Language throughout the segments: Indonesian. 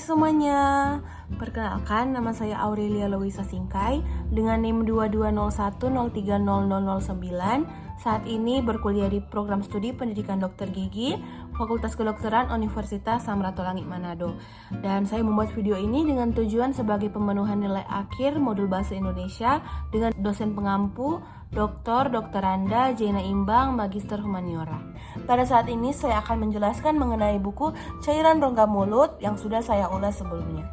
semuanya, perkenalkan nama saya Aurelia Louisa Singkai dengan NIM 2201030009. Saat ini berkuliah di program studi pendidikan dokter gigi Fakultas Kedokteran Universitas Samratulangi Manado. Dan saya membuat video ini dengan tujuan sebagai pemenuhan nilai akhir modul Bahasa Indonesia dengan dosen pengampu Dr. Anda Jena Imbang, Magister Humaniora. Pada saat ini saya akan menjelaskan mengenai buku Cairan Rongga Mulut yang sudah saya ulas sebelumnya.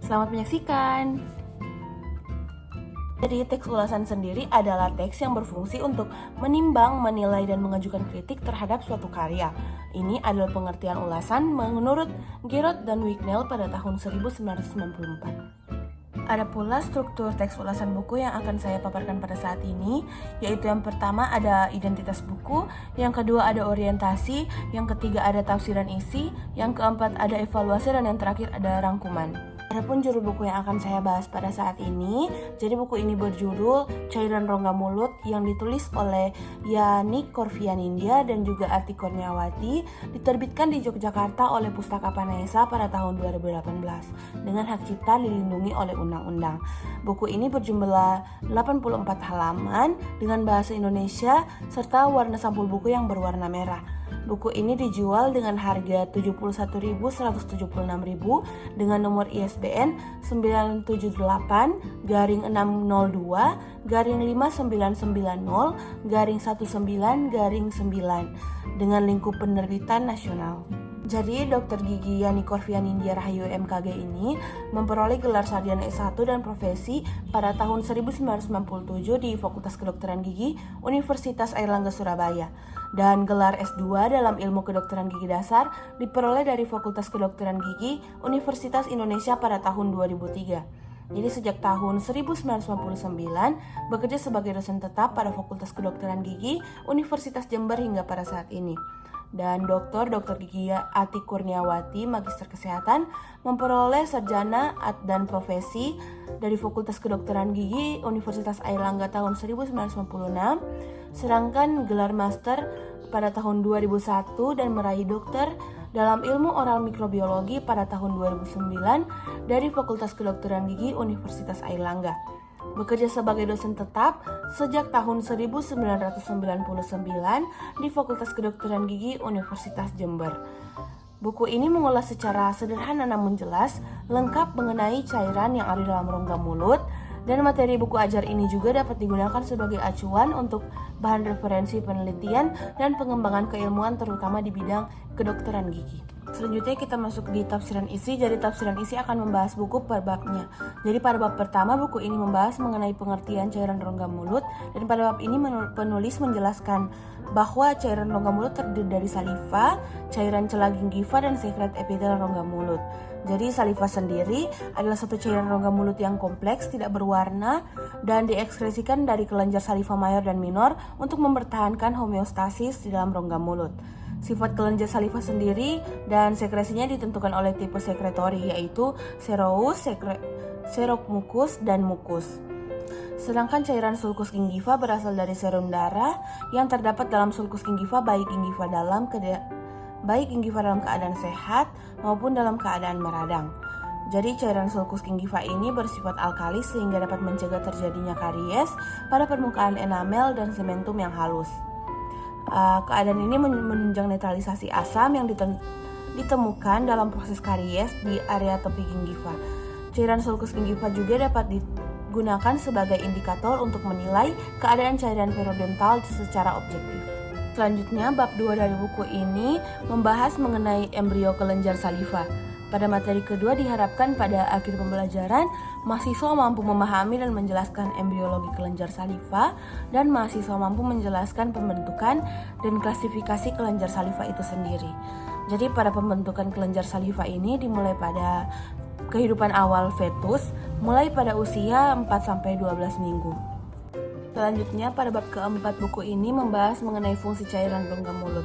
Selamat menyaksikan. Jadi teks ulasan sendiri adalah teks yang berfungsi untuk menimbang, menilai, dan mengajukan kritik terhadap suatu karya. Ini adalah pengertian ulasan menurut Gerard dan Wicknell pada tahun 1994. Ada pula struktur teks ulasan buku yang akan saya paparkan pada saat ini, yaitu yang pertama ada identitas buku, yang kedua ada orientasi, yang ketiga ada tafsiran isi, yang keempat ada evaluasi, dan yang terakhir ada rangkuman. Adapun judul buku yang akan saya bahas pada saat ini, jadi buku ini berjudul Cairan Rongga Mulut yang ditulis oleh Yani Korvianindya dan juga Ati Kurniawati, diterbitkan di Yogyakarta oleh Pustaka Panesa pada tahun 2018 dengan hak cipta dilindungi oleh undang-undang. Buku ini berjumlah 84 halaman dengan bahasa Indonesia serta warna sampul buku yang berwarna merah. Buku ini dijual dengan harga Rp71.176.000 dengan nomor ISBN 978-602-5990-19-9 dengan lingkup penerbitan nasional. Jadi, Dr. Gigi Yani Korvianindya Rahayu MKG ini memperoleh gelar sarjana S1 dan profesi pada tahun 1997 di Fakultas Kedokteran Gigi Universitas Airlangga Surabaya, dan gelar S2 dalam ilmu kedokteran gigi dasar diperoleh dari Fakultas Kedokteran Gigi Universitas Indonesia pada tahun 2003. Jadi sejak tahun 1999 bekerja sebagai dosen tetap pada Fakultas Kedokteran Gigi Universitas Jember hingga pada saat ini. Dan Dr. Gigi Ati Kurniawati, Magister Kesehatan, memperoleh sarjana dan profesi dari Fakultas Kedokteran Gigi Universitas Airlangga tahun 1996, sedangkan gelar master pada tahun 2001 dan meraih dokter dalam ilmu oral mikrobiologi pada tahun 2009 dari Fakultas Kedokteran Gigi Universitas Airlangga. Bekerja sebagai dosen tetap sejak tahun 1999 di Fakultas Kedokteran Gigi Universitas Jember. Buku ini mengulas secara sederhana namun jelas, lengkap mengenai cairan yang ada dalam rongga mulut, dan materi buku ajar ini juga dapat digunakan sebagai acuan untuk bahan referensi penelitian dan pengembangan keilmuan terutama di bidang kedokteran gigi. Selanjutnya kita masuk di tafsiran isi. Jadi tafsiran isi akan membahas buku per babnya. Jadi pada bab pertama buku ini membahas mengenai pengertian cairan rongga mulut, dan pada bab ini penulis menjelaskan bahwa cairan rongga mulut terdiri dari saliva, cairan celah gingiva, dan sekret epitel rongga mulut. Jadi saliva sendiri adalah satu cairan rongga mulut yang kompleks, tidak berwarna, dan diekskresikan dari kelenjar saliva mayor dan minor untuk mempertahankan homeostasis di dalam rongga mulut. Sifat kelenjar saliva sendiri dan sekresinya ditentukan oleh tipe sekretori, yaitu serous, serok mukus, dan mukus. Sedangkan cairan sulcus gingiva berasal dari serum darah yang terdapat dalam sulcus gingiva, baik gingiva dalam keadaan sehat maupun dalam keadaan meradang. Jadi cairan sulcus gingiva ini bersifat alkali sehingga dapat mencegah terjadinya karies pada permukaan enamel dan sementum yang halus. Keadaan ini menunjang netralisasi asam yang ditemukan dalam proses karies di area tepi gingiva. Cairan sulcus gingiva juga dapat digunakan sebagai indikator untuk menilai keadaan cairan periodontal secara objektif. Selanjutnya, bab 2 dari buku ini membahas mengenai embrio kelenjar saliva. Pada materi kedua diharapkan pada akhir pembelajaran, mahasiswa mampu memahami dan menjelaskan embriologi kelenjar saliva, dan mahasiswa mampu menjelaskan pembentukan dan klasifikasi kelenjar saliva itu sendiri. Jadi pada pembentukan kelenjar saliva ini dimulai pada kehidupan awal fetus, mulai pada usia 4-12 minggu. Selanjutnya pada bab keempat buku ini membahas mengenai fungsi cairan rongga mulut.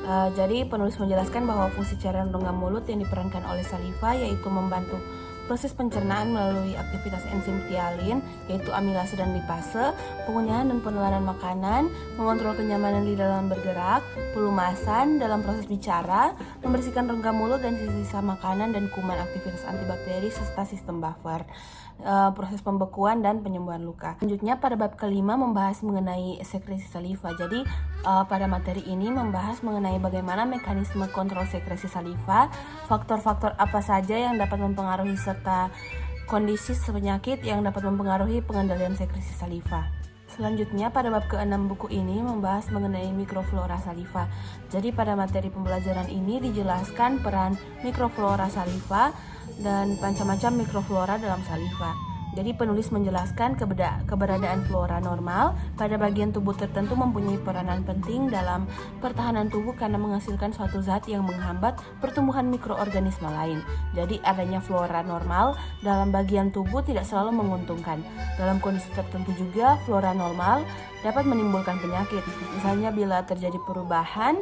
Jadi penulis menjelaskan bahwa fungsi cairan rongga mulut yang diperankan oleh saliva yaitu membantu proses pencernaan melalui aktivitas enzim tialin, yaitu amilase dan lipase, pengunyahan dan penelan makanan, mengontrol kenyamanan di dalam bergerak, pelumasan dalam proses bicara, membersihkan rongga mulut dan sisa-sisa makanan dan kuman, aktivitas antibakteri serta sistem buffer, proses pembekuan dan penyembuhan luka. Selanjutnya pada bab kelima membahas mengenai sekresi saliva. Jadi pada materi ini membahas mengenai bagaimana mekanisme kontrol sekresi saliva, faktor-faktor apa saja yang dapat mempengaruhi serta kondisi penyakit yang dapat mempengaruhi pengendalian sekresi saliva. Selanjutnya pada bab ke-6 buku ini membahas mengenai mikroflora saliva. Jadi pada materi pembelajaran ini dijelaskan peran mikroflora saliva dan macam-macam mikroflora dalam saliva. Jadi penulis menjelaskan keberadaan flora normal pada bagian tubuh tertentu mempunyai peranan penting dalam pertahanan tubuh karena menghasilkan suatu zat yang menghambat pertumbuhan mikroorganisme lain. Jadi adanya flora normal dalam bagian tubuh tidak selalu menguntungkan. Dalam kondisi tertentu juga flora normal dapat menimbulkan penyakit. Misalnya bila terjadi perubahan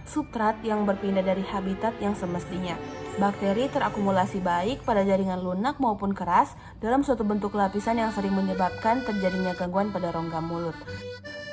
substrat yang berpindah dari habitat yang semestinya. Bakteri terakumulasi baik pada jaringan lunak maupun keras dalam suatu bentuk lapisan yang sering menyebabkan terjadinya gangguan pada rongga mulut.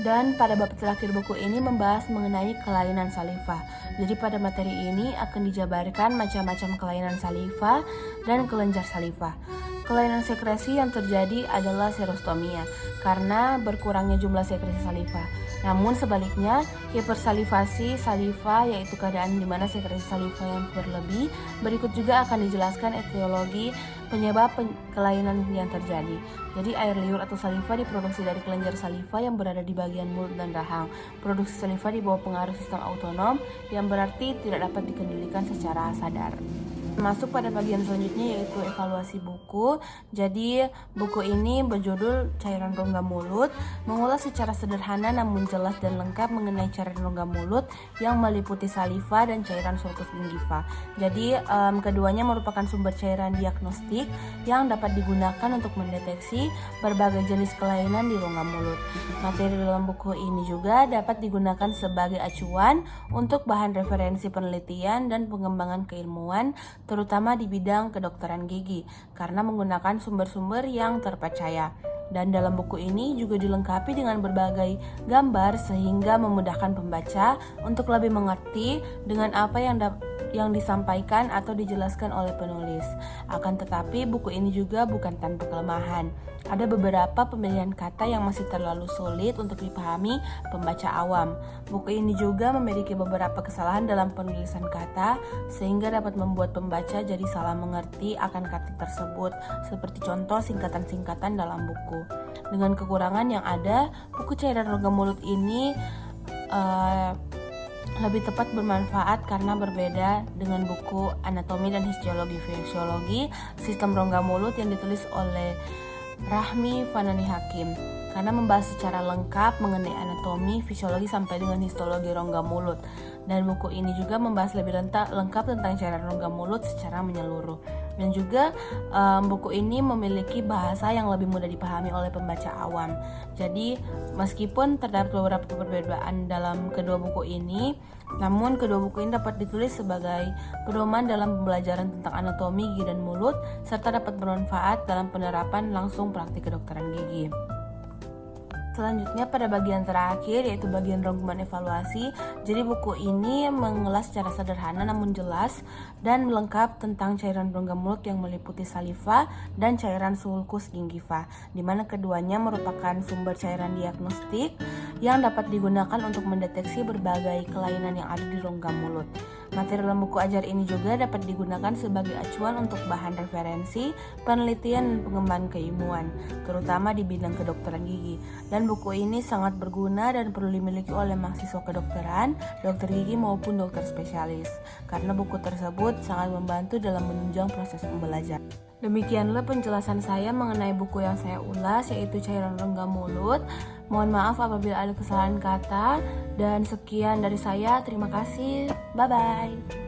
Dan pada bab terakhir buku ini membahas mengenai kelainan saliva. Jadi pada materi ini akan dijabarkan macam-macam kelainan saliva dan kelenjar saliva. Kelainan sekresi yang terjadi adalah serostomia karena berkurangnya jumlah sekresi saliva. Namun sebaliknya, hipersalivasi saliva yaitu keadaan di mana sekresi saliva yang berlebih. Berikut juga akan dijelaskan etiologi penyebab kelainan yang terjadi. Jadi air liur atau saliva diproduksi dari kelenjar saliva yang berada di bagian mulut dan rahang. Produksi saliva di bawah pengaruh sistem autonom yang berarti tidak dapat dikendalikan secara sadar. Masuk pada bagian selanjutnya yaitu evaluasi buku. Jadi buku ini berjudul Cairan Rongga Mulut, mengulas secara sederhana namun jelas dan lengkap mengenai cairan rongga mulut yang meliputi saliva dan cairan sulcus gingiva. Jadi keduanya merupakan sumber cairan diagnostik yang dapat digunakan untuk mendeteksi berbagai jenis kelainan di rongga mulut. Materi dalam buku ini juga dapat digunakan sebagai acuan untuk bahan referensi penelitian dan pengembangan keilmuan, terutama di bidang kedokteran gigi, karena menggunakan sumber-sumber yang terpercaya. Dan dalam buku ini juga dilengkapi dengan berbagai gambar sehingga memudahkan pembaca untuk lebih mengerti dengan apa yang disampaikan atau dijelaskan oleh penulis. Akan tetapi buku ini juga bukan tanpa kelemahan. Ada beberapa pemilihan kata yang masih terlalu sulit untuk dipahami pembaca awam. Buku ini juga memiliki beberapa kesalahan dalam penulisan kata sehingga dapat membuat pembaca jadi salah mengerti akan kata tersebut, seperti contoh singkatan-singkatan dalam buku. Dengan kekurangan yang ada, buku Cairan Rongga Mulut ini lebih tepat bermanfaat karena berbeda dengan buku Anatomi dan Fisiologi Sistem Rongga Mulut yang ditulis oleh Rahmi Fanani Hakim, karena membahas secara lengkap mengenai anatomi, fisiologi sampai dengan histologi rongga mulut. Dan buku ini juga membahas lebih lengkap tentang cairan rongga mulut secara menyeluruh. Dan juga buku ini memiliki bahasa yang lebih mudah dipahami oleh pembaca awam. Jadi meskipun terdapat beberapa perbedaan dalam kedua buku ini, namun kedua buku ini dapat ditulis sebagai pedoman dalam pembelajaran tentang anatomi gigi dan mulut, serta dapat bermanfaat dalam penerapan langsung praktik kedokteran gigi. Selanjutnya pada bagian terakhir yaitu bagian rangkuman evaluasi. Jadi buku ini mengulas secara sederhana namun jelas dan lengkap tentang cairan rongga mulut yang meliputi saliva dan cairan sulcus gingiva, di mana keduanya merupakan sumber cairan diagnostik yang dapat digunakan untuk mendeteksi berbagai kelainan yang ada di rongga mulut. Materi dalam buku ajar ini juga dapat digunakan sebagai acuan untuk bahan referensi, penelitian dan pengembangan keilmuan, terutama di bidang kedokteran gigi. Dan buku ini sangat berguna dan perlu dimiliki oleh mahasiswa kedokteran, dokter gigi maupun dokter spesialis, karena buku tersebut sangat membantu dalam menunjang proses pembelajaran. Demikianlah penjelasan saya mengenai buku yang saya ulas, yaitu Cairan Rongga Mulut. Mohon maaf apabila ada kesalahan kata, dan sekian dari saya. Terima kasih. Bye-bye.